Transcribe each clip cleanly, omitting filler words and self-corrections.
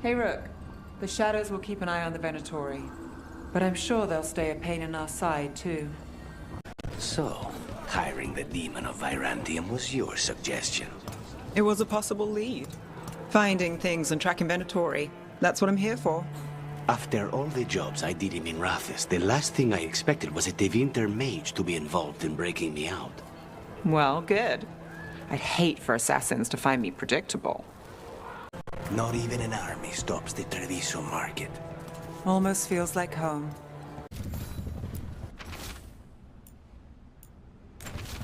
Hey Rook, the Shadows will keep an eye on the Venatori, but I'm sure they'll stay a pain in our side too. So, hiring the Demon of Virantium was your suggestion. It was a possible lead. Finding things and tracking Venatori. That's what I'm here for. After all the jobs I did in Minrathis, the last thing I expected was a Tevinter mage to be involved in breaking me out. Well, good. I'd hate for assassins to find me predictable. Not even an army stops the Treviso market. Almost feels like home.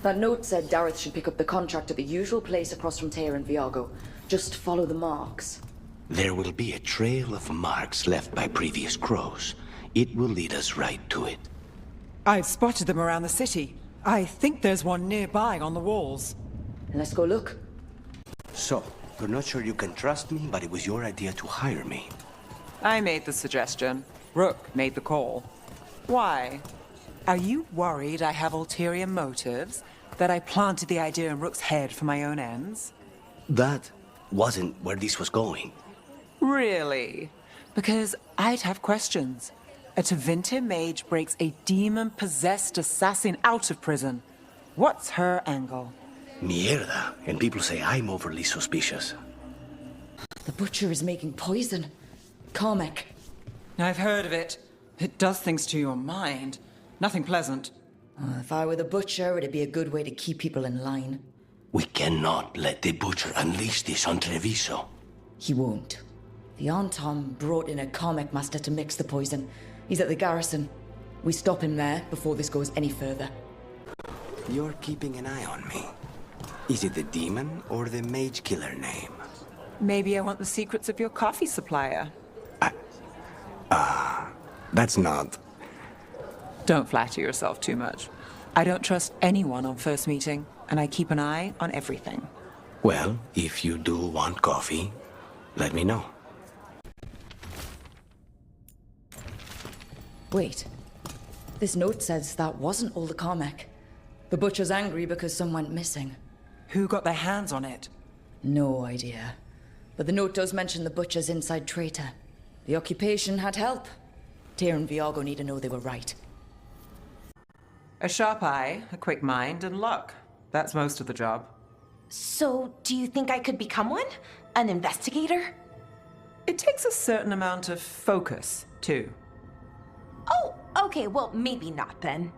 That note said Dareth should pick up the contract at the usual place across from Teir and Viago. Just follow the marks. There will be a trail of marks left by previous crows. It will lead us right to it. I've spotted them around the city. I think there's one nearby on the walls. Let's go look. So, you're not sure you can trust me, but it was your idea to hire me. I made the suggestion. Rook made the call. Why? Are you worried I have ulterior motives? That I planted the idea in Rook's head for my own ends? That wasn't where this was going. Really? Because I'd have questions. A Tevinter mage breaks a demon-possessed assassin out of prison. What's her angle? Mierda. And people say I'm overly suspicious. The butcher is making poison. Carmack. I've heard of it. It does things to your mind. Nothing pleasant. If I were the butcher, it'd be a good way to keep people in line. We cannot let the butcher unleash this on Treviso. He won't. The Anton brought in a Carmack master to mix the poison. He's at the garrison. We stop him there before this goes any further. You're keeping an eye on me. Is it the demon or the mage killer name? Maybe I want the secrets of your coffee supplier. That's not... Don't flatter yourself too much. I don't trust anyone on first meeting, and I keep an eye on everything. Well, if you do want coffee, let me know. Wait. This note says that wasn't all the Carmack. The butcher's angry because some went missing. Who got their hands on it? No idea. But the note does mention the butcher's inside traitor. The occupation had help. Teir and Viago need to know they were right. A sharp eye, a quick mind, and luck. That's most of the job. So, do you think I could become one? An investigator? It takes a certain amount of focus, too. Oh, okay, well, maybe not then.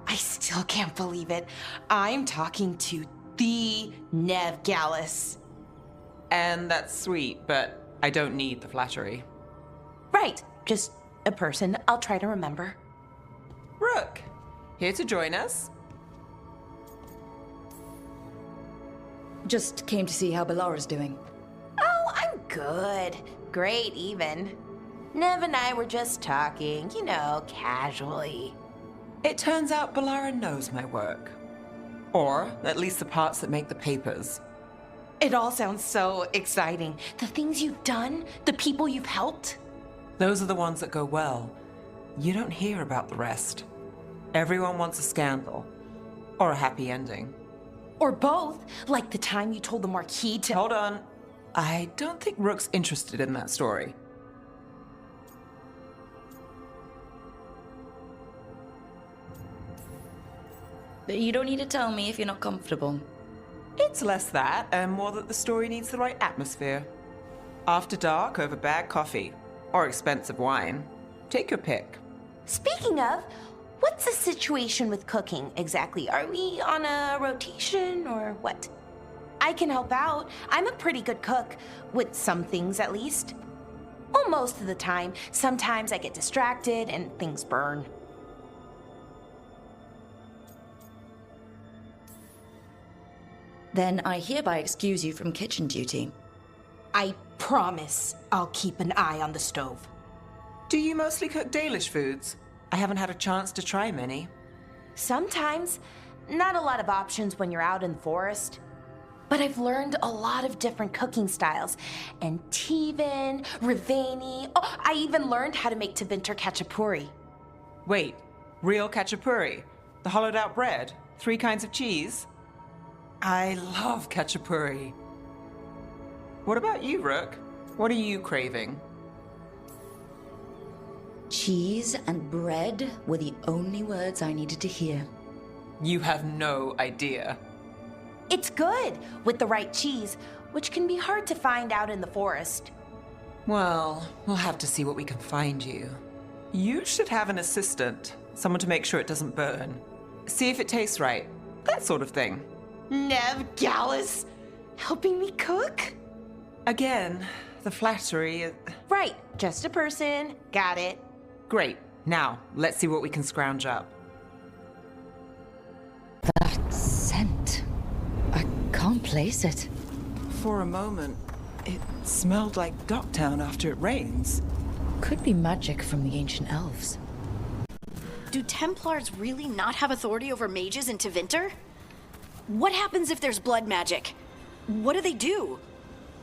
I still can't believe it. I'm talking to the Neve Gallus. And that's sweet, but I don't need the flattery. Right, just a person I'll try to remember. Rook, here to join us? Just came to see how Ballara's doing. Oh, I'm good. Great, even. Neve and I were just talking, you know, casually. It turns out Ballara knows my work. Or at least the parts that make the papers. It all sounds so exciting. The things you've done, the people you've helped. Those are the ones that go well. You don't hear about the rest. Everyone wants a scandal. Or a happy ending. Or both, like the time you told the Marquis to— Hold on. I don't think Rook's interested in that story. You don't need to tell me if you're not comfortable. It's less that, and more that the story needs the right atmosphere. After dark over bad coffee. Or expensive wine. Take your pick. Speaking of, what's the situation with cooking exactly? Are we on a rotation or what? I can help out. I'm a pretty good cook, with some things at least. Well, most of the time. Sometimes I get distracted and things burn. Then I hereby excuse you from kitchen duty. I promise I'll keep an eye on the stove. Do you mostly cook Dalish foods? I haven't had a chance to try many. Sometimes. Not a lot of options when you're out in the forest. But I've learned a lot of different cooking styles. And Teven, Rivani. Oh, I even learned how to make Tevinter khachapuri. Wait, real khachapuri? The hollowed out bread? 3 kinds of cheese? I love khachapuri. What about you, Rook? What are you craving? Cheese and bread were the only words I needed to hear. You have no idea. It's good with the right cheese, which can be hard to find out in the forest. Well, we'll have to see what we can find you. You should have an assistant, someone to make sure it doesn't burn. See if it tastes right, that sort of thing. Neve Gallus, helping me cook? Again, the flattery. Right, just a person. Got it. Great. Now, let's see what we can scrounge up. That scent. I can't place it. For a moment, it smelled like Docktown after it rains. Could be magic from the ancient elves. Do Templars really not have authority over mages in Tevinter? What happens if there's blood magic? What do they do?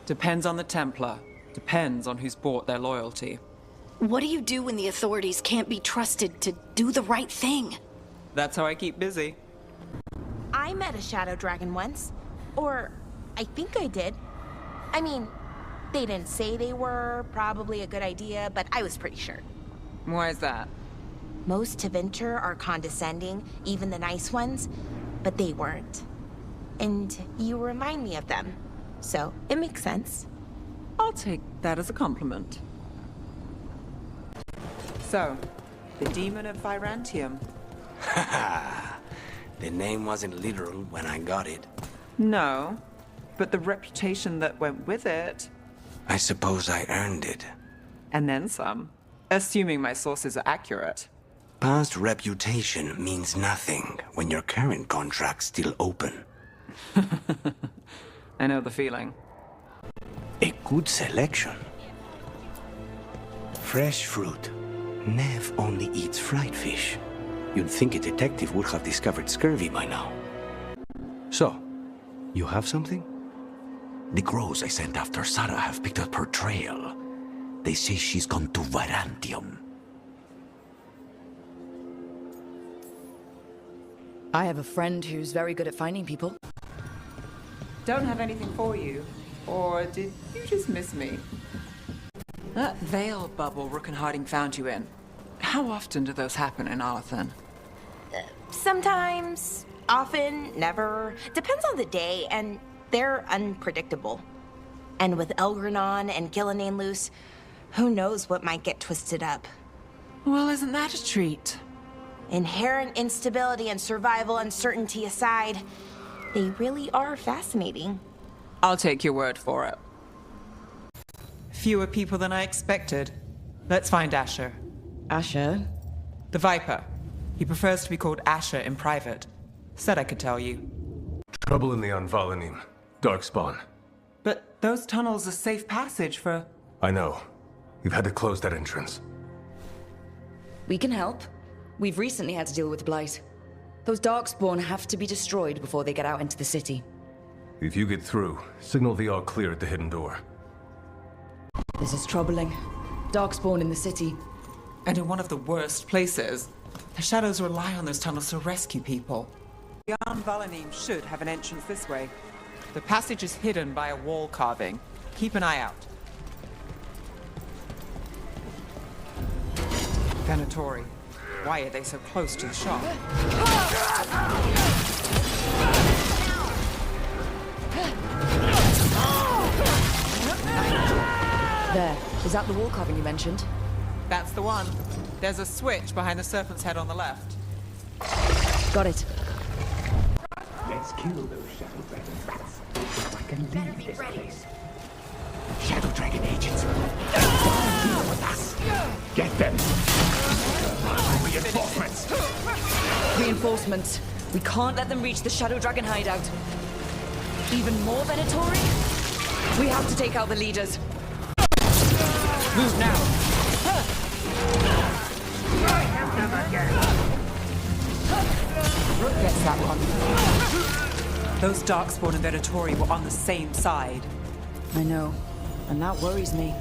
Depends on the Templar. Depends on who's bought their loyalty. What do you do when the authorities can't be trusted to do the right thing? That's how I keep busy. I met a Shadow Dragon once. Or, I think I did. I mean, they didn't say they were probably a good idea, but I was pretty sure. Why is that? Most Tevinter are condescending, even the nice ones, but they weren't. And you remind me of them. So, it makes sense. I'll take that as a compliment. So, the Demon of Virantium. The name wasn't literal when I got it. No, but the reputation that went with it. I suppose I earned it. And then some. Assuming my sources are accurate. Past reputation means nothing when your current contract's still open. I know the feeling. A good selection. Fresh fruit. Neve only eats fried fish. You'd think a detective would have discovered scurvy by now. So, you have something? The crows I sent after Sarah have picked up her trail. They say she's gone to Virantium. I have a friend who's very good at finding people. Don't have anything for you. Or did you just miss me? That veil bubble Rook and Harding found you in. How often do those happen in Arthen? Sometimes, often, never. Depends on the day, and they're unpredictable. And with Elgranon and Gillenane loose, who knows what might get twisted up. Well, isn't that a treat? Inherent instability and survival uncertainty aside, they really are fascinating. I'll take your word for it. Fewer people than I expected. Let's find Asher. Asher? The Viper. He prefers to be called Asher in private. Said I could tell you. Trouble in the Anvalanim. Darkspawn. But those tunnels are safe passage for... I know. We've had to close that entrance. We can help. We've recently had to deal with Blight. Those Darkspawn have to be destroyed before they get out into the city. If you get through, signal the all clear at the hidden door. This is troubling. Darkspawn in the city. And in one of the worst places. The Shadows rely on those tunnels to rescue people. The Anvalanim should have an entrance this way. The passage is hidden by a wall carving. Keep an eye out. Venatori. Why are they so close to the shop? There. Is that the wall carving you mentioned? That's the one. There's a switch behind the serpent's head on the left. Got it. Let's kill those Shadow Dragon rats. So I can leave this place. Shadow Dragon agents. Deal with us. Get them. Reinforcements. Reinforcements. We can't let them reach the Shadow Dragon hideout. Even more Venatori? We have to take out the leaders. Move now! Rook gets that one. Those Darkspawn and Venatori were on the same side. I know. And that worries me.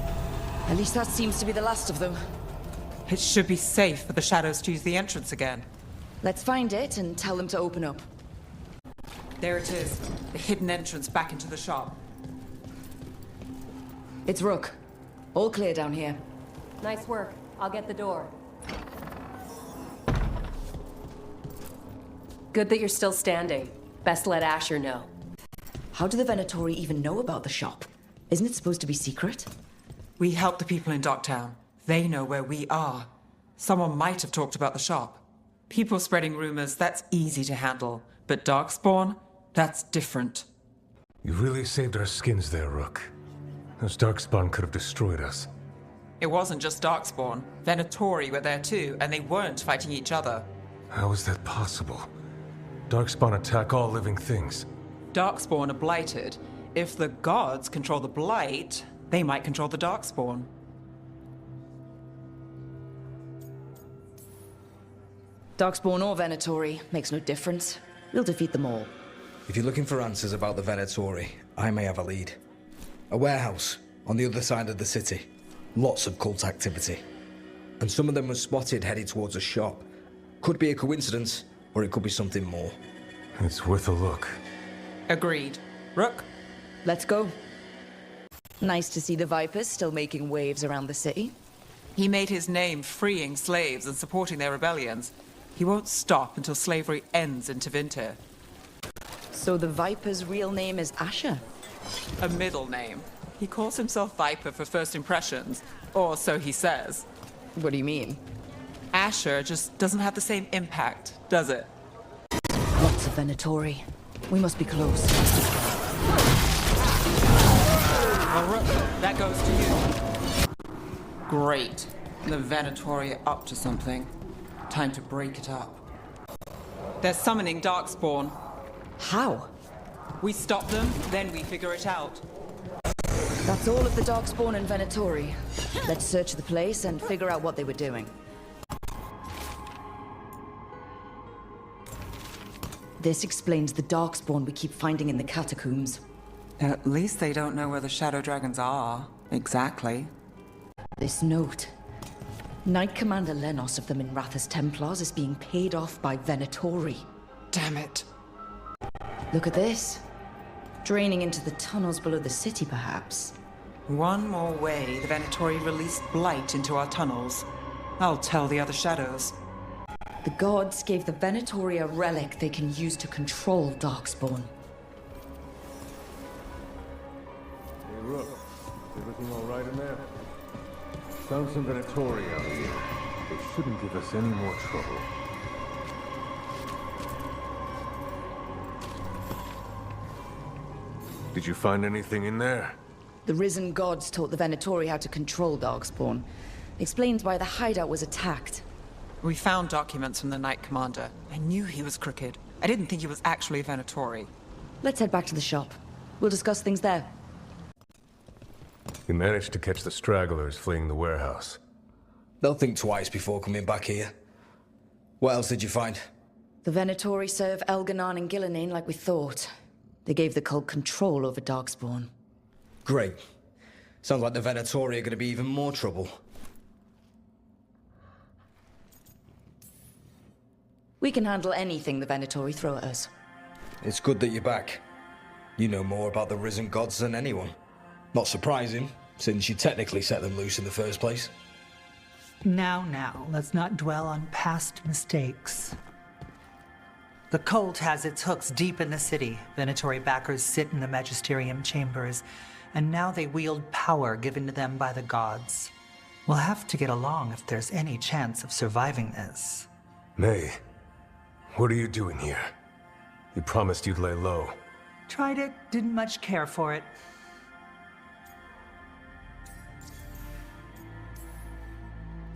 At least that seems to be the last of them. It should be safe for the Shadows to use the entrance again. Let's find it and tell them to open up. There it is. The hidden entrance back into the shop. It's Rook. All clear down here. Nice work. I'll get the door. Good that you're still standing. Best let Asher know. How do the Venatori even know about the shop? Isn't it supposed to be secret? We help the people in Docktown. They know where we are. Someone might have talked about the shop. People spreading rumors, that's easy to handle. But Darkspawn, that's different. You really saved our skins there, Rook. Those Darkspawn could have destroyed us. It wasn't just Darkspawn. Venatori were there too, and they weren't fighting each other. How is that possible? Darkspawn attack all living things. Darkspawn are blighted. If the gods control the blight, they might control the Darkspawn. Darkspawn or Venatori, makes no difference. We'll defeat them all. If you're looking for answers about the Venatori, I may have a lead. A warehouse on the other side of the city. Lots of cult activity. And some of them were spotted headed towards a shop. Could be a coincidence, or it could be something more. It's worth a look. Agreed. Rook? Let's go. Nice to see the Vipers still making waves around the city. He made his name freeing slaves and supporting their rebellions. He won't stop until slavery ends in Tevinter. So the Viper's real name is Asher? A middle name. He calls himself Viper for first impressions, or so he says. What do you mean? Asher just doesn't have the same impact, does it? Lots of Venatori. We must be close. Well, Rook, that goes to you. Great. The Venatori are up to something. Time to break it up. They're summoning Darkspawn. How? We stop them, then we figure it out. That's all of the Darkspawn and Venatori. Let's search the place and figure out what they were doing. This explains the Darkspawn we keep finding in the catacombs. At least they don't know where the Shadow Dragons are. Exactly. This note. Knight Commander Lenos of the Minrathous Templars is being paid off by Venatori. Damn it. Look at this. Draining into the tunnels below the city, perhaps. One more way the Venatori released blight into our tunnels. I'll tell the other shadows. The gods gave the Venatori a relic they can use to control Darkspawn. Hey, Rook. Everything all right in there? Found some Venatori out here. They shouldn't give us any more trouble. Did you find anything in there? The risen gods taught the Venatori how to control Darkspawn. Explains why the hideout was attacked. We found documents from the Knight Commander. I knew he was crooked. I didn't think he was actually a Venatori. Let's head back to the shop. We'll discuss things there. We managed to catch the stragglers fleeing the warehouse. They'll think twice before coming back here. What else did you find? The Venatori serve Elganon and Gillinane like we thought. They gave the cult control over Darkspawn. Great. Sounds like the Venatori are going to be even more trouble. We can handle anything the Venatori throw at us. It's good that you're back. You know more about the risen gods than anyone. Not surprising, since you technically set them loose in the first place. Now, let's not dwell on past mistakes. The cult has its hooks deep in the city. Venatori backers sit in the magisterium chambers, and now they wield power given to them by the gods. We'll have to get along if there's any chance of surviving this. May, what are you doing here? You promised you'd lay low. Tried it, didn't much care for it.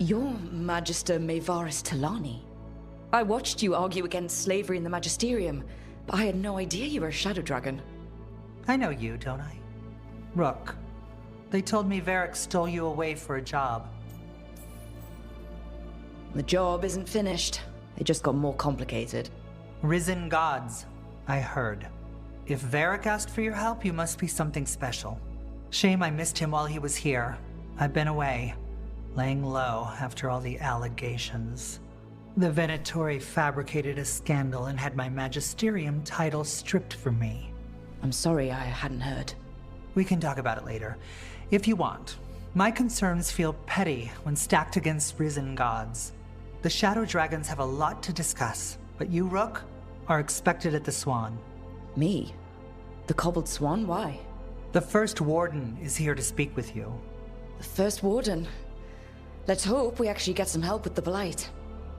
You're Magister Maevaris Talani. I watched you argue against slavery in the Magisterium, but I had no idea you were a Shadow Dragon. I know you, don't I? Rook. They told me Varric stole you away for a job. The job isn't finished. It just got more complicated. Risen gods, I heard. If Varric asked for your help, you must be something special. Shame I missed him while he was here. I've been away, laying low after all the allegations. The Venatori fabricated a scandal and had my magisterium title stripped from me. I'm sorry I hadn't heard. We can talk about it later, if you want. My concerns feel petty when stacked against risen gods. The Shadow Dragons have a lot to discuss, but you, Rook, are expected at the Swan. Me? The Cobbled Swan? Why? The First Warden is here to speak with you. The First Warden? Let's hope we actually get some help with the Blight.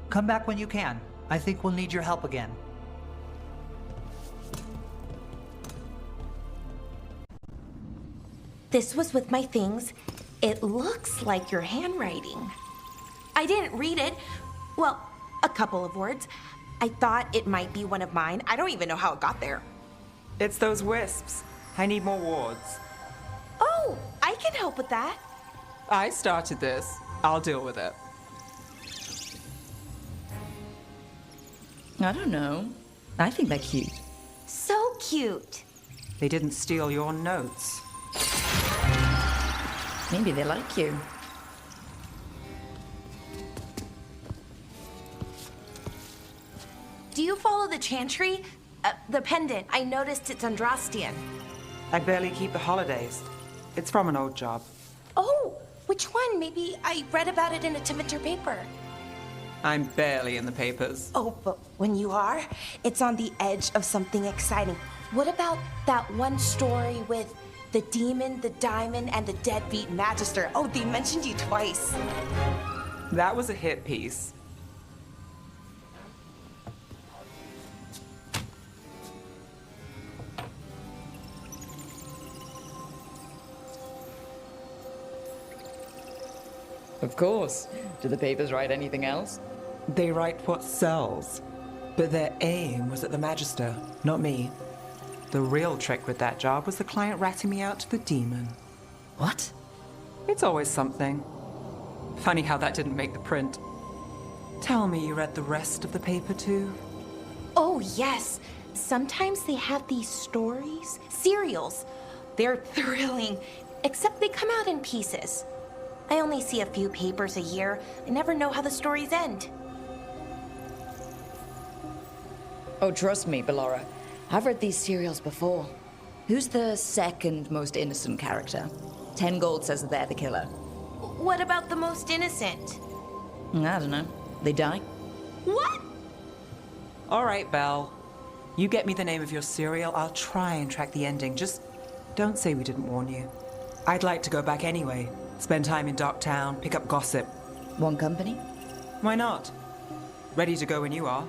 Come back when you can. I think we'll need your help again. This was with my things. It looks like your handwriting. I didn't read it. Well, a couple of words. I thought it might be one of mine. I don't even know how it got there. It's those wisps. I need more wards. Oh, I can help with that. I started this. I'll deal with it. I don't know. I think they're cute. So cute. They didn't steal your notes. Maybe they like you. Do you follow the chantry? The pendant. I noticed it's Andrastian. I barely keep the holidays. It's from an old job. Oh, which one? Maybe I read about it in a Tevinter paper. I'm barely in the papers. Oh, but when you are, it's on the edge of something exciting. What about that one story with the demon, the diamond, and the deadbeat magister? Oh, they mentioned you twice. That was a hit piece. Of course. Do the papers write anything else? They write what sells. But their aim was at the Magister, not me. The real trick with that job was the client ratting me out to the demon. What? It's always something. Funny how that didn't make the print. Tell me you read the rest of the paper too? Oh, yes. Sometimes they have these stories, serials. They're thrilling, except they come out in pieces. I only see a few papers a year. I never know how the stories end. Oh, trust me, Ballora. I've read these serials before. Who's the second most innocent character? 10 gold says that they're the killer. What about the most innocent? I don't know. They die? What? All right, Belle. You get me the name of your serial, I'll try and track the ending. Just don't say we didn't warn you. I'd like to go back anyway. Spend time in Docktown, pick up gossip. One company? Why not? Ready to go when you are.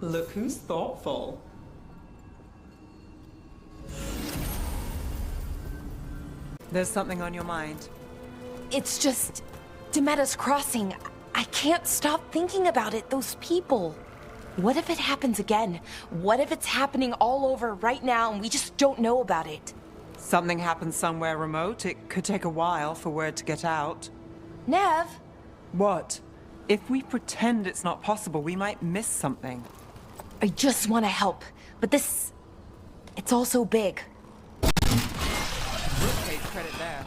Look who's thoughtful. There's something on your mind. It's just Demetta's Crossing. I can't stop thinking about it, those people. What if it happens again? What if it's happening all over right now and we just don't know about it? Something happens somewhere remote. It could take a while for word to get out. Neve? What? If we pretend it's not possible, we might miss something. I just want to help, but this... it's all so big. Rook takes credit there.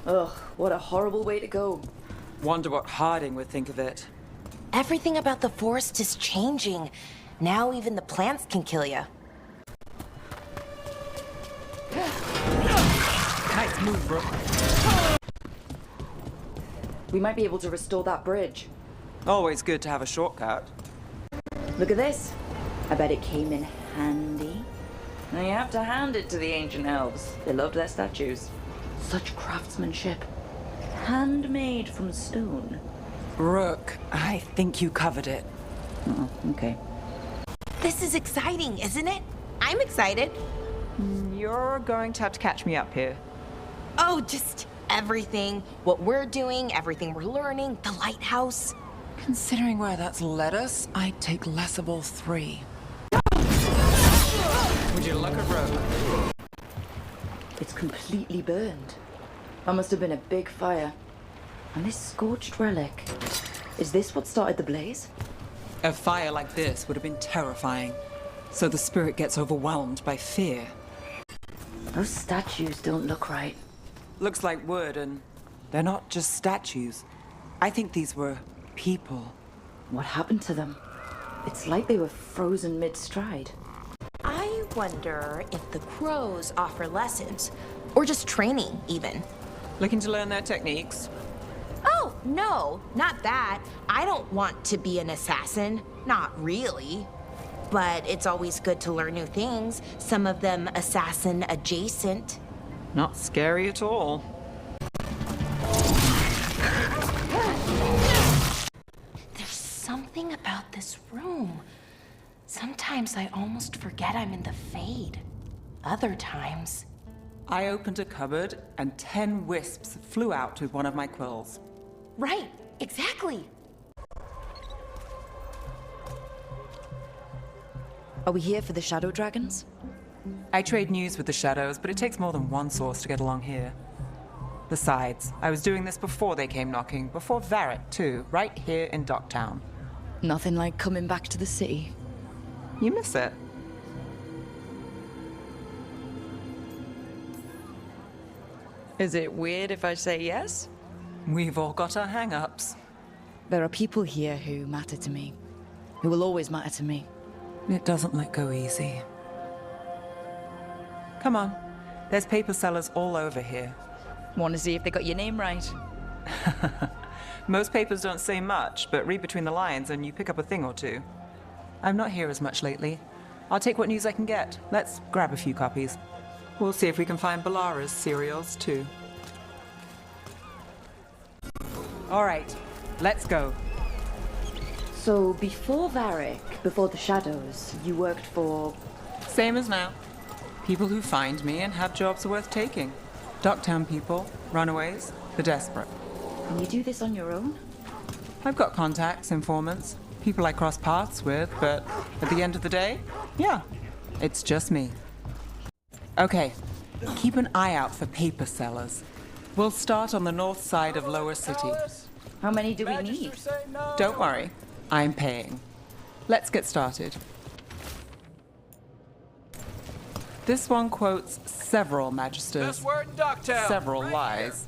Ugh, what a horrible way to go. Wonder what Harding would think of it. Everything about the forest is changing. Now even the plants can kill you. Nice move, Rook. We might be able to restore that bridge. Always good to have a shortcut. Look at this. I bet it came in handy. Now you have to hand it to the ancient elves. They loved their statues. Such craftsmanship. Handmade from stone. Rook, I think you covered it. Oh, okay. This is exciting, isn't it? I'm excited. You're going to have to catch me up here. Oh, just everything. What we're doing, everything we're learning, the lighthouse. Considering where that's led us, I'd take less of all three. Would you look at Rook? It's completely burned. That must have been a big fire. And this scorched relic. Is this what started the blaze? A fire like this would have been terrifying. So the spirit gets overwhelmed by fear. Those statues don't look right. Looks like wood, and they're not just statues. I think these were people. What happened to them? It's like they were frozen mid-stride. I wonder if the crows offer lessons, or just training, even. Looking to learn their techniques? Oh, no, not that. I don't want to be an assassin. Not really. But it's always good to learn new things, some of them assassin adjacent. Not scary at all. There's something about this room. Sometimes I almost forget I'm in the Fade. Other times... I opened a cupboard and 10 wisps flew out with one of my quills. Right, exactly. Are we here for the Shadow Dragons? I trade news with the Shadows, but it takes more than one source to get along here. Besides, I was doing this before they came knocking, before Varret too, right here in Docktown. Nothing like coming back to the city. You miss it. Is it weird if I say yes? We've all got our hang-ups. There are people here who matter to me, who will always matter to me. It doesn't let go easy. Come on. There's paper sellers all over here. Want to see if they got your name right? Most papers don't say much, but read between the lines and you pick up a thing or two. I'm not here as much lately. I'll take what news I can get. Let's grab a few copies. We'll see if we can find Balara's cereals, too. All right, let's go. So before Varric, before the Shadows, you worked for... Same as now. People who find me and have jobs worth taking. Docktown people, runaways, the desperate. And you do this on your own? I've got contacts, informants, people I cross paths with, but at the end of the day, yeah, it's just me. Okay, keep an eye out for paper sellers. We'll start on the north side of Lower City. How many do we need? Don't worry, I'm paying. Let's get started. This one quotes several magisters, Best word in Docktown. several Right lies.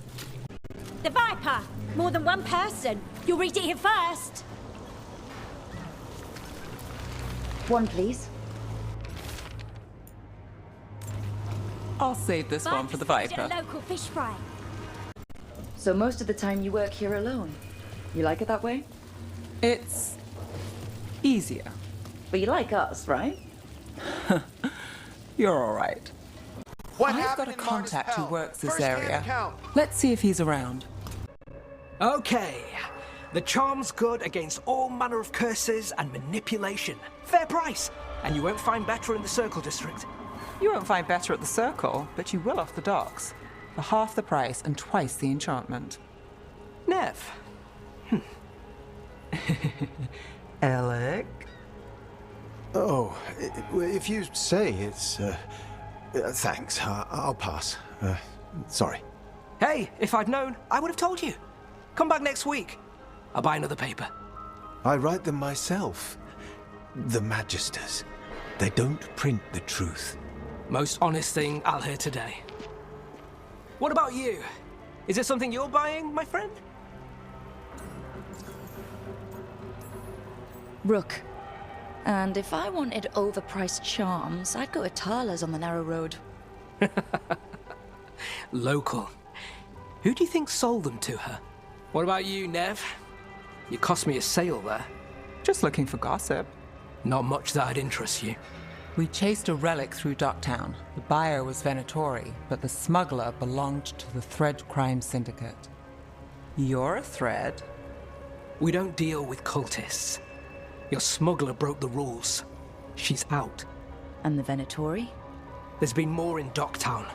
The Viper! More than one person. You'll read it here first. One, please. I'll save this one for the Viper. At a local fish fry. So most of the time you work here alone. You like it that way? It's easier. But you like us, right? You're all right. What I've got happened a in Martis contact who Pell? works this First-hand area. account. Let's see if he's around. Okay. The charm's good against all manner of curses and manipulation. Fair price. And you won't find better in the Circle District. You won't find better at the Circle, but you will off the docks. For half the price and twice the enchantment. Neve. Alec? Oh, if you say it's... thanks, I'll pass. Sorry. Hey, if I'd known, I would have told you. Come back next week. I'll buy another paper. I write them myself. The Magisters. They don't print the truth. Most honest thing I'll hear today. What about you? Is it something you're buying, my friend? Rook. And if I wanted overpriced charms, I'd go to Tala's on the narrow road. Local. Who do you think sold them to her? What about you, Neve? You cost me a sale there. Just looking for gossip. Not much that'd interest you. We chased a relic through Docktown. The buyer was Venatori, but the smuggler belonged to the Thread Crime Syndicate. You're a Thread? We don't deal with cultists. Your smuggler broke the rules. She's out. And the Venatori? There's been more in Docktown.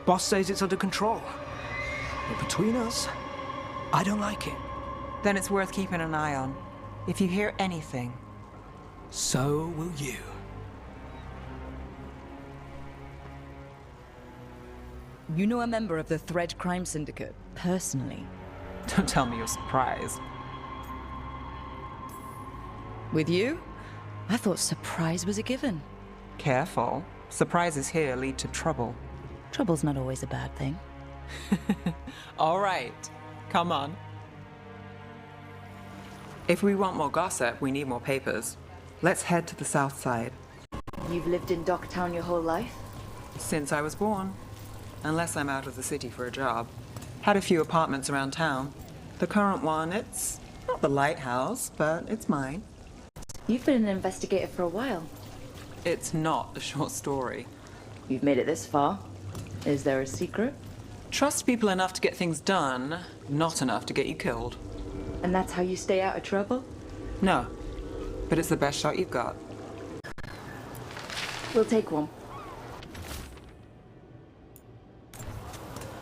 Boss says it's under control. But between us, I don't like it. Then it's worth keeping an eye on. If you hear anything. So will you. You know a member of the Thread Crime Syndicate, personally? Don't tell me you're surprised. With you? I thought surprise was a given. Careful. Surprises here lead to trouble. Trouble's not always a bad thing. All right. Come on. If we want more gossip, we need more papers. Let's head to the south side. You've lived in Docktown your whole life? Since I was born. Unless I'm out of the city for a job. Had a few apartments around town. The current one, it's not the lighthouse, but it's mine. You've been an investigator for a while. It's not a short story. You've made it this far. Is there a secret? Trust people enough to get things done, not enough to get you killed. And that's how you stay out of trouble? No, but it's the best shot you've got. We'll take one.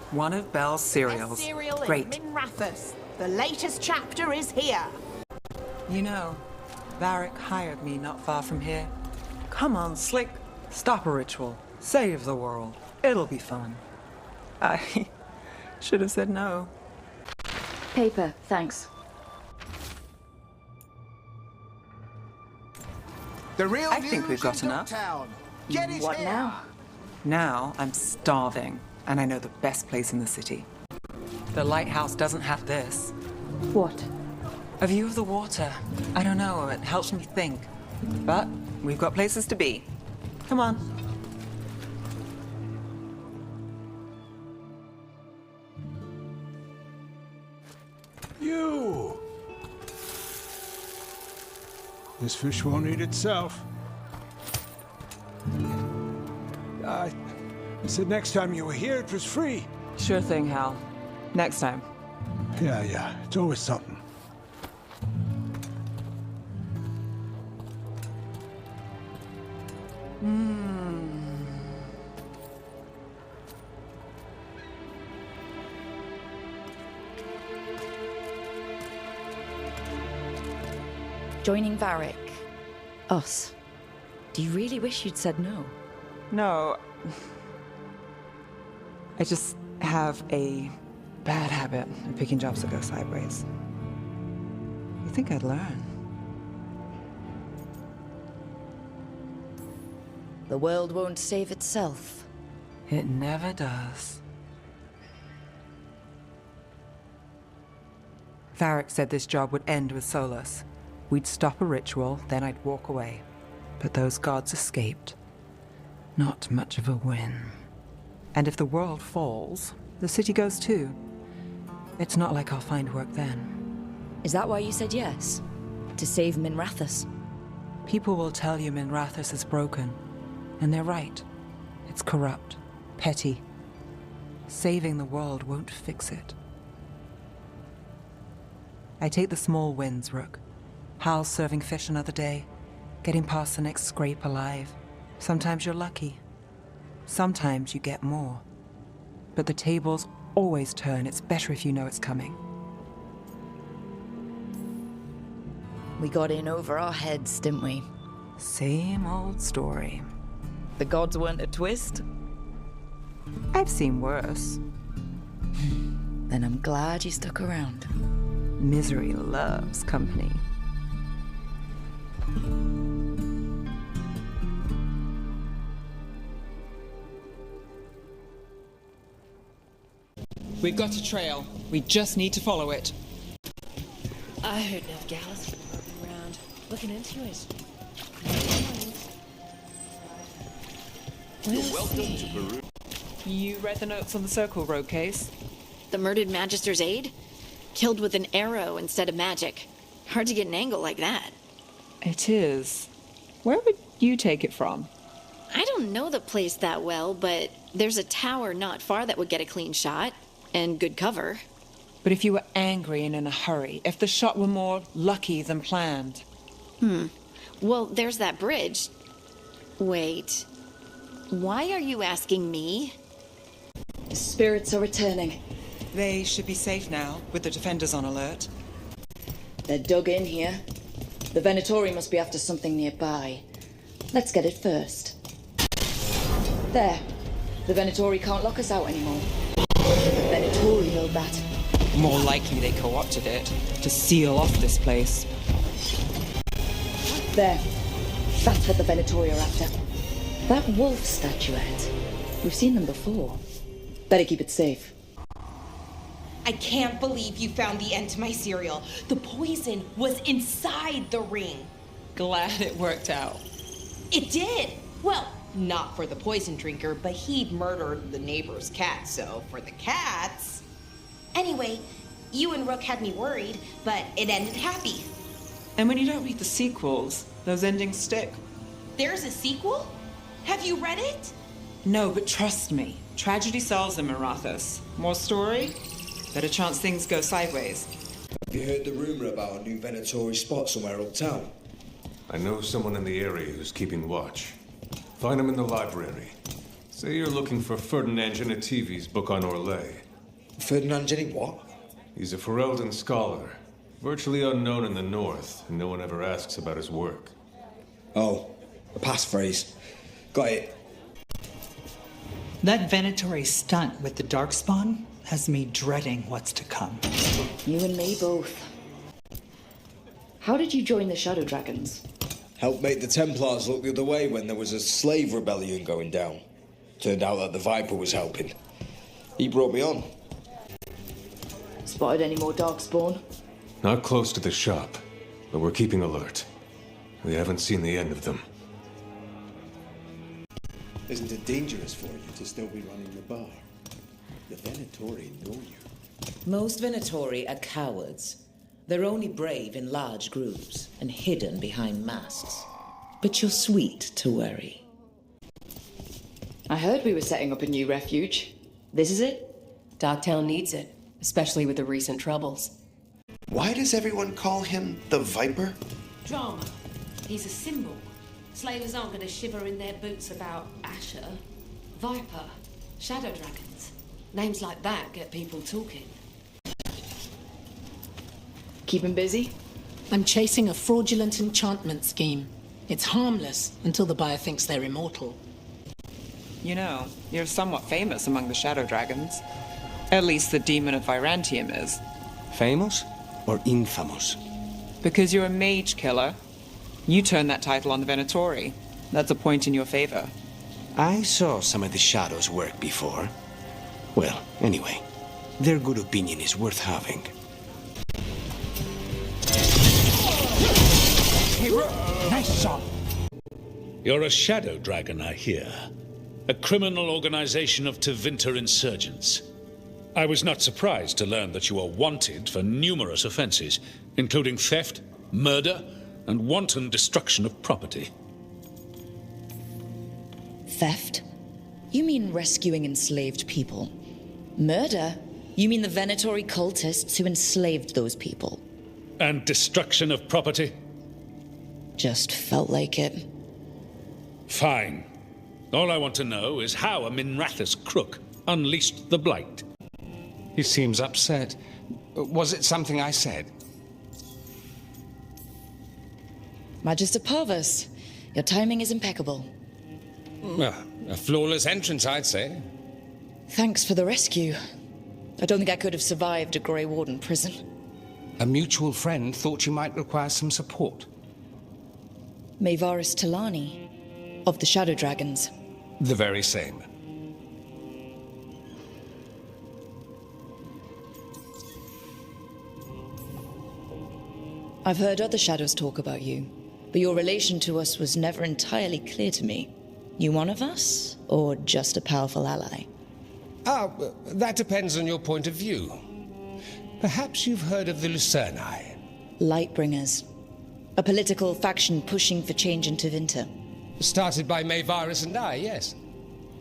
One of Belle's cereals. Cereal in Great. Minrathous. The latest chapter is here. You know, Varric hired me not far from here. Come on, Slick. Stop a ritual. Save the world. It'll be fun. I should have said no. Paper, thanks. The real I think we've got enough. What now? Now I'm starving, and I know the best place in the city. The lighthouse doesn't have this. What? A view of the water. I don't know, it helps me think. But we've got places to be. Come on. You! This fish won't eat itself. I said next time you were here, it was free. Sure thing, Hal. Next time. Yeah, it's always something. Joining Varric. Us. Do you really wish you'd said no? No. I just have a bad habit of picking jobs that go sideways. You think I'd learn? The world won't save itself. It never does. Varric said this job would end with Solus. We'd stop a ritual, then I'd walk away. But those gods escaped. Not much of a win. And if the world falls, the city goes too. It's not like I'll find work then. Is that why you said yes? To save Minrathous? People will tell you Minrathous is broken. And they're right. It's corrupt, petty. Saving the world won't fix it. I take the small wins, Rook. Hal's serving fish another day, getting past the next scrape alive. Sometimes you're lucky. Sometimes you get more. But the tables always turn. It's better if you know it's coming. We got in over our heads, didn't we? Same old story. The gods weren't a twist? I've seen worse. Then I'm glad you stuck around. Misery loves company. We've got a trail. We just need to follow it. I heard Neve Gallus walking around, looking into it. You're welcome to Peru. You read the notes on the Circle Road case? The murdered Magister's aide? Killed with an arrow instead of magic. Hard to get an angle like that. It is. Where would you take it from? I don't know the place that well, but there's a tower not far that would get a clean shot. And good cover. But if you were angry and in a hurry, if the shot were more lucky than planned. Well, there's that bridge. Wait. Why are you asking me? The spirits are returning. They should be safe now, with the defenders on alert. They're dug in here. The Venatori must be after something nearby. Let's get it first. There. The Venatori can't lock us out anymore. The Venatori built that. More likely they co-opted it to seal off this place. There. That's what the Venatori are after. That wolf statuette. We've seen them before. Better keep it safe. I can't believe you found the end to my cereal. The poison was inside the ring. Glad it worked out. It did. Well, not for the poison drinker, but he'd murdered the neighbor's cat, so for the cats... Anyway, you and Rook had me worried, but it ended happy. And when you don't read the sequels, those endings stick. There's a sequel? Have you read it? No, but trust me. Tragedy sells in Marathas. More story? Better chance things go sideways. Have you heard the rumor about a new Venatori spot somewhere uptown? I know someone in the area who's keeping watch. Find him in the library. Say you're looking for Ferdinand Genetivi's book on Orlais. Ferdinand Genetivi what? He's a Ferelden scholar. Virtually unknown in the north, and no one ever asks about his work. Oh, a passphrase. Got it. That Venatori stunt with the Darkspawn has me dreading what's to come. You and me both. How did you join the Shadow Dragons? Helped make the Templars look the other way when there was a slave rebellion going down. Turned out that the Viper was helping. He brought me on. Spotted any more Darkspawn? Not close to the shop, but we're keeping alert. We haven't seen the end of them. Isn't it dangerous for you to still be running the bar? The Venatori know you. Most Venatori are cowards. They're only brave in large groups and hidden behind masks. But you're sweet to worry. I heard we were setting up a new refuge. This is it? Darktown needs it, especially with the recent troubles. Why does everyone call him the Viper? Drama. He's a symbol. Slavers aren't going to shiver in their boots about Asher. Viper. Shadow Dragons. Names like that get people talking. Keep him busy? I'm chasing a fraudulent enchantment scheme. It's harmless until the buyer thinks they're immortal. You know, you're somewhat famous among the Shadow Dragons. At least the Demon of Virantium is. Famous or infamous? Because you're a mage killer. You turned that title on the Venatori. That's a point in your favor. I saw some of the Shadows work before. Well, anyway, their good opinion is worth having. Hey, Rook! Nice shot! You're a Shadow Dragon, I hear. A criminal organization of Tevinter insurgents. I was not surprised to learn that you are wanted for numerous offenses, including theft, murder, and wanton destruction of property. Theft? You mean rescuing enslaved people. Murder? You mean the Venatori cultists who enslaved those people. And destruction of property? Just felt like it. Fine. All I want to know is how a Minrathous crook unleashed the Blight. He seems upset. Was it something I said? Magister Parvus, your timing is impeccable. Well, a flawless entrance, I'd say. Thanks for the rescue. I don't think I could have survived a Grey Warden prison. A mutual friend thought you might require some support. Maevaris Talani, of the Shadow Dragons. The very same. I've heard other Shadows talk about you, but your relation to us was never entirely clear to me. You one of us, or just a powerful ally? That depends on your point of view. Perhaps you've heard of the Lucerni. Lightbringers. A political faction pushing for change in Tevinter. Started by Maevaris and I, yes.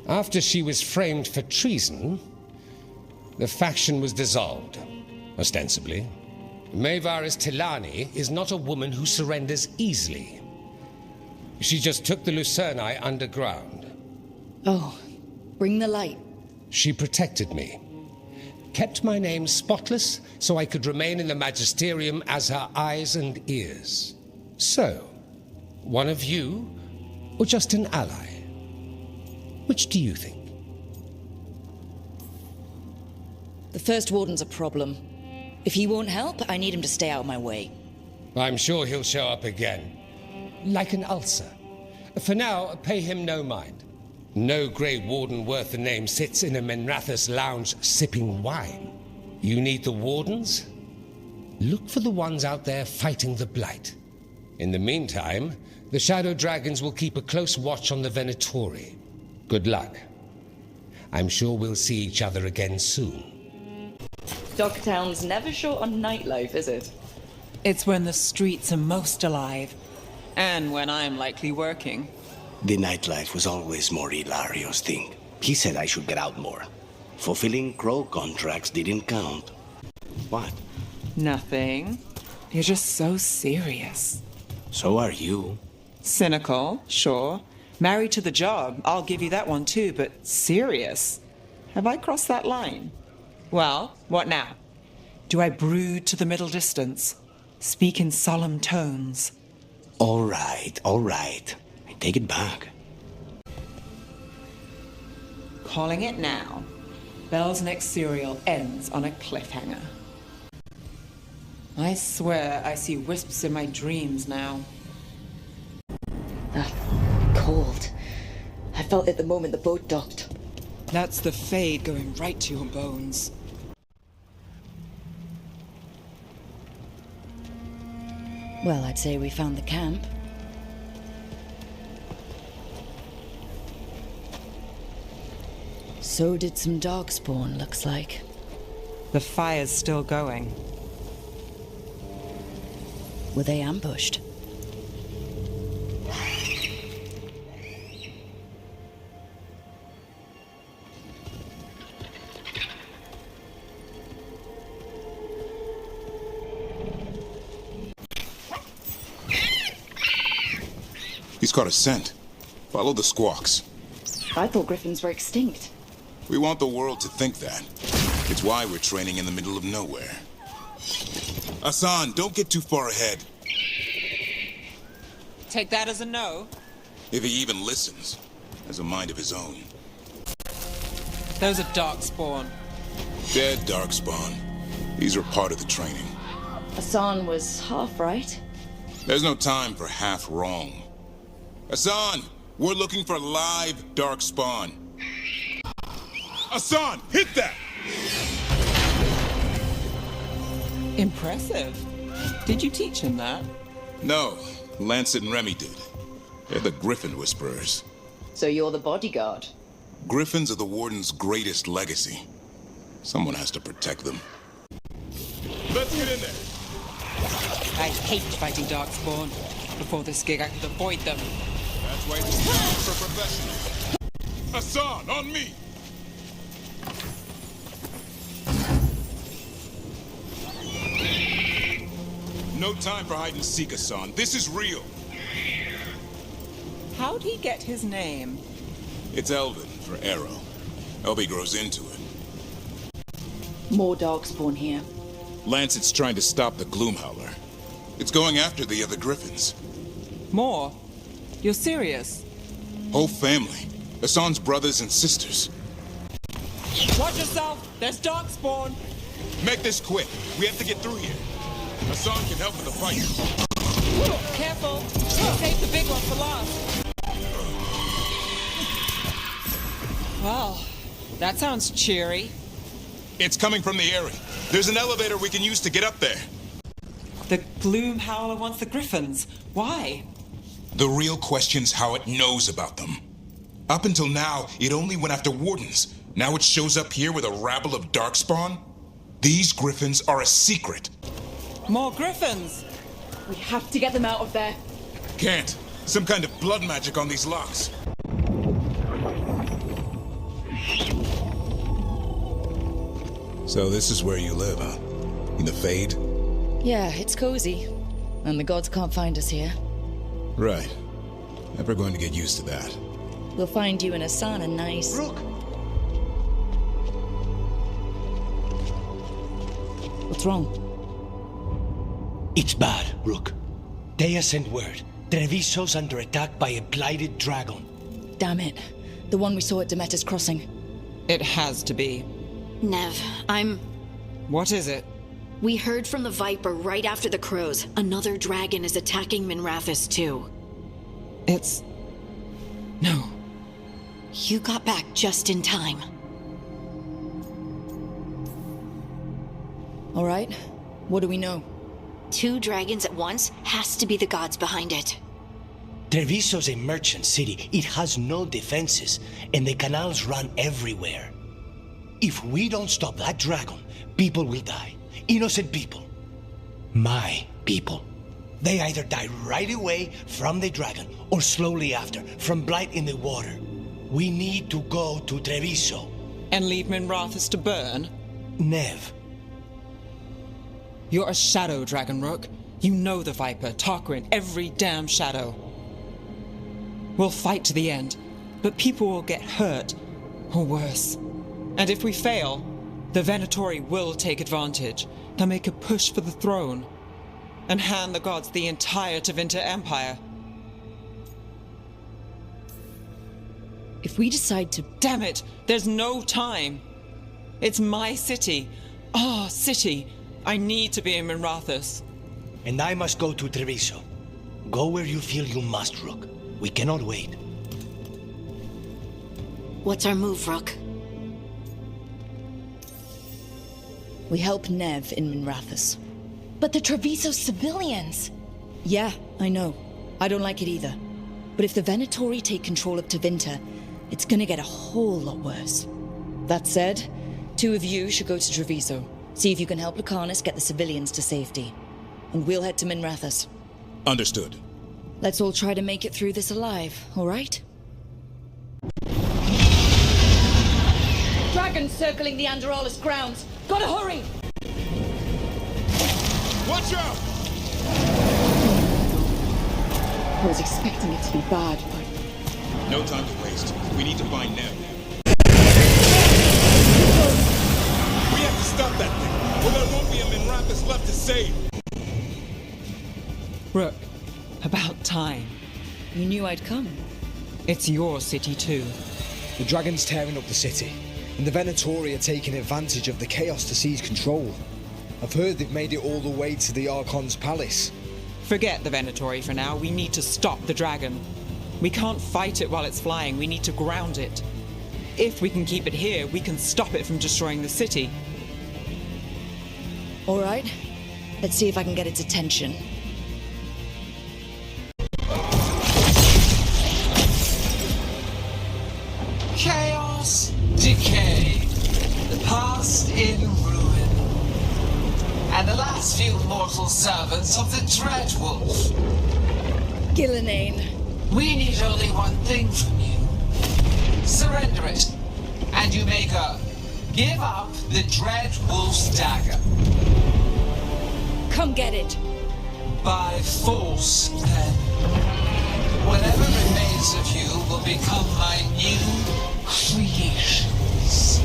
After she was framed for treason, the faction was dissolved, ostensibly. Maevaris Talani is not a woman who surrenders easily. She just took the Lucerni underground. Oh, bring the light. She protected me. Kept my name spotless so I could remain in the Magisterium as her eyes and ears. So, one of you, or just an ally? Which do you think? The First Warden's a problem. If he won't help, I need him to stay out of my way. I'm sure he'll show up again. Like an ulcer. For now, pay him no mind. No Grey Warden worth the name sits in a Minrathous lounge sipping wine. You need the Wardens? Look for the ones out there fighting the Blight. In the meantime, The Shadow Dragons will keep a close watch on the Venatori. Good luck. I'm sure we'll see each other again soon. Dogtown's never short on nightlife, is it? It's when the streets are most alive. And when I'm likely working. The nightlife was always more Hilario's thing. He said I should get out more. Fulfilling crow contracts didn't count. What? Nothing. You're just so serious. So are you. Cynical, sure. Married to the job, I'll give you that one too, but serious? Have I crossed that line? Well, what now? Do I brood to the middle distance? Speak in solemn tones? All right. I take it back. Calling it now. Belle's next serial ends on a cliffhanger. I swear I see wisps in my dreams now. Cold. I felt it the moment the boat docked. That's the fade going right to your bones. Well, I'd say we found the camp. So did some darkspawn, looks like. The fire's still going. Were they ambushed? He's caught a scent. Follow the squawks. I thought griffins were extinct. We want the world to think that. It's why we're training in the middle of nowhere. Hassan, don't get too far ahead. Take that as a no. If he even listens. Has a mind of his own. Those are darkspawn. Dead darkspawn. These are part of the training. Hassan was half right. There's no time for half wrong. Hassan, we're looking for live darkspawn. Hassan, hit that! Impressive. Did you teach him that? No, Lancet and Remy did. They're the Griffin Whisperers. So you're the bodyguard? Griffins are the Warden's greatest legacy. Someone has to protect them. Let's get in there. I hate fighting darkspawn. Before this gig, I could avoid them. That's why this is for professionals. Hassan, on me! No time for hide and seek, Hassan. This is real. How'd he get his name? It's Elven for arrow. Elby grows into it. More darkspawn here. Lancet's trying to stop the Gloomhowler. It's going after the other Griffins. More? You're serious? Whole family. Hassan's brothers and sisters. Watch yourself! There's darkspawn! Make this quick. We have to get through here. Hassan can help with the fight. Careful! Save the big one for last. Well, that sounds cheery. It's coming from the area. There's an elevator we can use to get up there. The Gloomhowler wants the Griffins. Why? The real question's how it knows about them. Up until now, it only went after Wardens. Now it shows up here with a rabble of darkspawn? These Griffins are a secret. More Griffins! We have to get them out of there. Can't. Some kind of blood magic on these locks. So this is where you live, huh? In the Fade? Yeah, it's cozy. And the gods can't find us here. Right. Never going to get used to that. We'll find you and Hassan a nice... Rook! What's wrong? It's bad, Rook. Dea sent word. Treviso's under attack by a blighted dragon. Damn it. The one we saw at Demeter's Crossing. It has to be. Nev, What is it? We heard from the Viper right after the crows. Another dragon is attacking Minrathous too. It's... No. You got back just in time. All right. What do we know? 2 dragons at once has to be the gods behind it. Treviso's a merchant city. It has no defenses, and the canals run everywhere. If we don't stop that dragon, people will die. Innocent people. My people. They either die right away from the dragon, or slowly after, from blight in the water. We need to go to Treviso. And leave Minrathous to burn? Neve. You're a Shadow Dragon Rook. You know the Viper, Tarquin, every damn shadow. We'll fight to the end, but people will get hurt, or worse. And if we fail, the Venatori will take advantage. They'll make a push for the throne, and hand the gods the entire Tevinter Empire. If we decide to... Damn it! There's no time! It's my city. Our city. I need to be in Minrathous. And I must go to Treviso. Go where you feel you must, Rook. We cannot wait. What's our move, Rook? We help Neve in Minrathous. But the Treviso civilians... Yeah, I know. I don't like it either. But if the Venatori take control of Tevinter, it's gonna get a whole lot worse. That said, 2 of you should go to Treviso. See if you can help Lucanus get the civilians to safety. And we'll head to Minrathous. Understood. Let's all try to make it through this alive, all right? Dragons circling the Anderalis grounds. Gotta hurry! Watch out! I was expecting it to be bad, but... No time to waste. We need to find Neve. We have to stop that thing, or there won't be a Minrathous left to save. Rook, about time. You knew I'd come. It's your city too. The dragon's tearing up the city, and the Venatori are taking advantage of the chaos to seize control. I've heard they've made it all the way to the Archon's palace. Forget the Venatori for now. We need to stop the dragon. We can't fight it while it's flying. We need to ground it. If we can keep it here, we can stop it from destroying the city. All right. Let's see if I can get its attention. Chaos, decay, the past in ruin, and the last few mortal servants of the Dreadwolf. Gillenane. We need only one thing from you. Surrender it, and you may go. Give up the Dreadwolf's dagger. Come get it. By force, then. Whatever remains of you will become my new creations.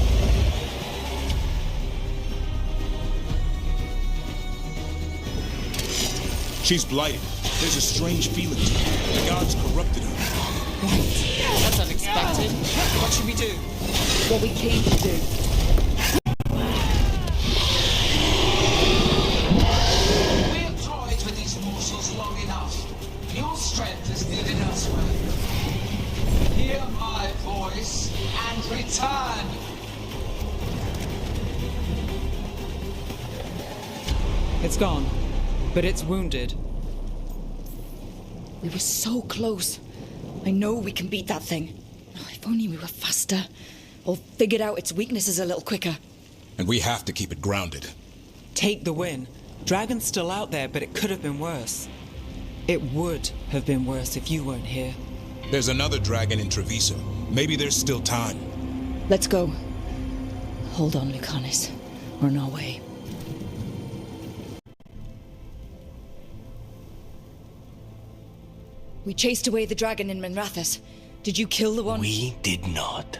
She's blighted. There's a strange feeling to her. The gods corrupted her. That's unexpected. What should we do? What we came to do. We have toyed with these morsels long enough. Your strength is needed elsewhere. Hear my voice and return. It's gone, but it's wounded. We were so close. I know we can beat that thing. If only we were faster, or figured out its weaknesses a little quicker. And we have to keep it grounded. Take the win. Dragon's still out there, but it could have been worse. It would have been worse if you weren't here. There's another dragon in Treviso. Maybe there's still time. Let's go. Hold on, Lucanus. We're on our way. We chased away the dragon in Minrathous. Did you kill the one? We did not.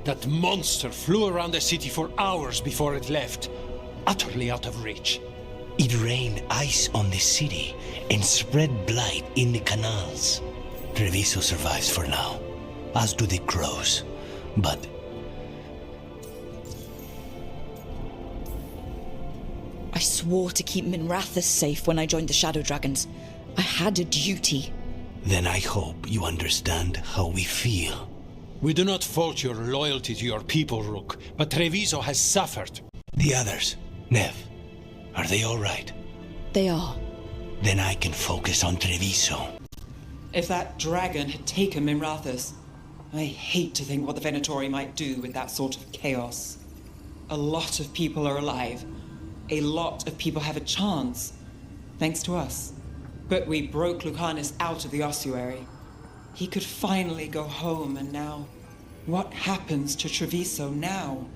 That monster flew around the city for hours before it left, utterly out of reach. It rained ice on the city and spread blight in the canals. Treviso survives for now, as do the crows. But I swore to keep Minrathous safe when I joined the Shadow Dragons. I had a duty. Then I hope you understand how we feel. We do not fault your loyalty to your people, Rook, but Treviso has suffered. The others, Neve, are they all right? They are. Then I can focus on Treviso. If that dragon had taken Minrathous, I hate to think what the Venatori might do with that sort of chaos. A lot of people are alive. A lot of people have a chance, thanks to us. But we broke Lucanus out of the ossuary. He could finally go home, and now... what happens to Treviso now?